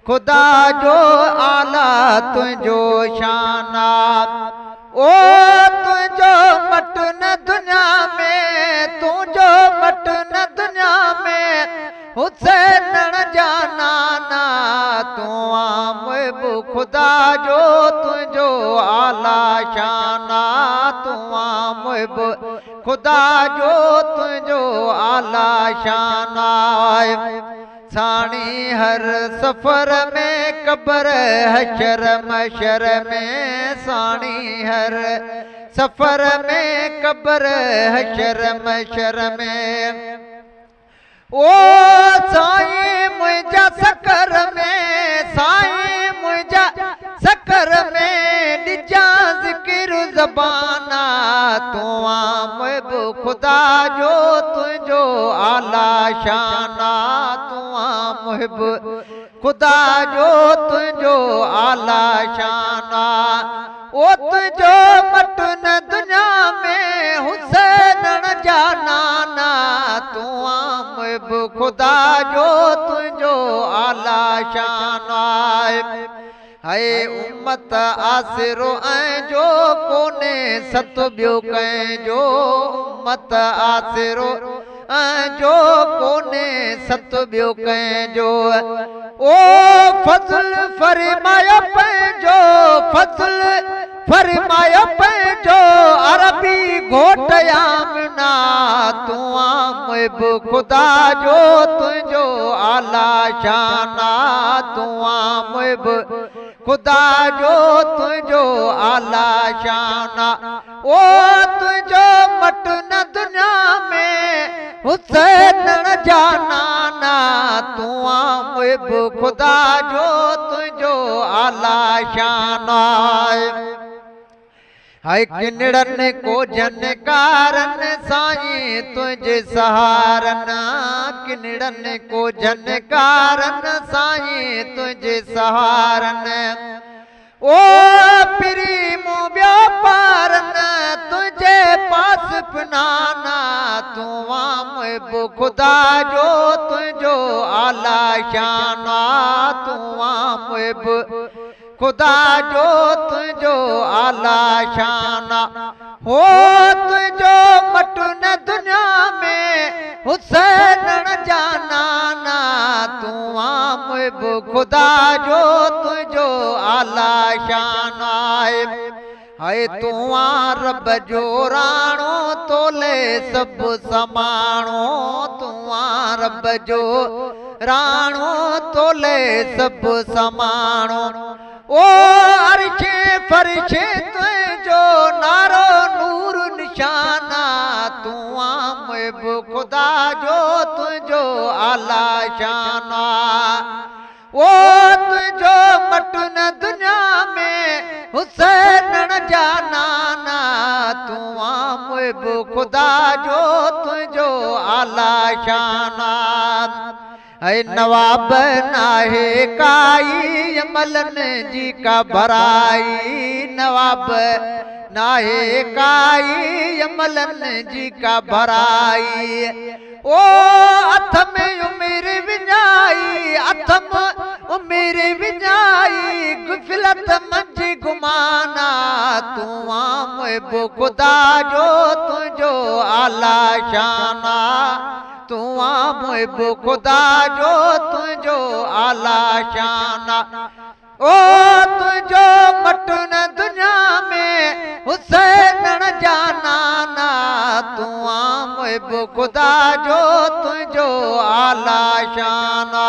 खुदा जो आला तुझो शाना ओ तुझो मट न दुनिया में तुझो मट न दुनिया में हुसैन न जाना ना तू मुहिब खुदा जो तुझो आला शाना तू मुहिब खुदा जो तुझो आला शाना साणी हर सफर में कब्र हशर मशर में साणी हर सफर में कब्र हशर मशर में ओ साईं मुझा सकर में साईं मुझा सकर में डिजा जिक्र ज़बाना तू मुहिब खुदा जो तुझो आला शाना तू मुहिब खुदा जो तुझो आला शाना ओ तुझो मट न दुनिया में हुसैन न जाना ना तू मुहिब खुदा जो तुझो आला शाना है उम्मत आसिरो जो कोने सत बियो कंहिंजो उम्मत आसिरो जो कोने सत बियो कंहिंजो ओ फज़ल फरमायो पंहिंजो फज़ल फरमायो पंहिंजो अरबी घोट आमना तू मुहिब खुदा जो तुझो आला शाना तू मुहिब खुदा जो तुझो आला शाना ओ तुझो मट न दुनिया में हुसैन न जाना ना तू मुहिब खुदा जो तुझो आला शाना है किनड़न को जनकारन साईं तुझे सहारन किनड़न को जनकारन साईं तुझे सहारन ओ प्रीमो व्यापारन तुझे पास पनाना तू मुहिब खुदा जो तुझो आला शाना तू मुहिब खुदा जो तुझो आला शाना हो तुझो मट न दुनिया में हुसैन न जाना ना तू मुहिब खुदा जो तुझो आला शाना है तू रब जो राणो तोले सब समाणो तू रब जो राणो तोले सब समाणो ओ अर्शे फर्शे तुझो नारो नूर निशाना तू मुहिब खुदा जो तुझो आला शाना ओ तुझो मट न दुनिया में हुसैन न जाना ना तू मुहिब खुदा जो तुझो आला शाना है नवाब नाहे काई अमलन जी का भराई नवाब नाहे काई अमलन जी का भराई ओ अथ में उम्र विञाई अथम उम्र विञाई गुफलत मंझ घुमाना तू मुहिब खुदा जो तुझो आला शाना तू मुहिब खुदा जो तुझो आला शाना ओ तुझो मट न दुनिया में हुसैन न जाना ना तू मुहिब खुदा जो तुझो आला शाना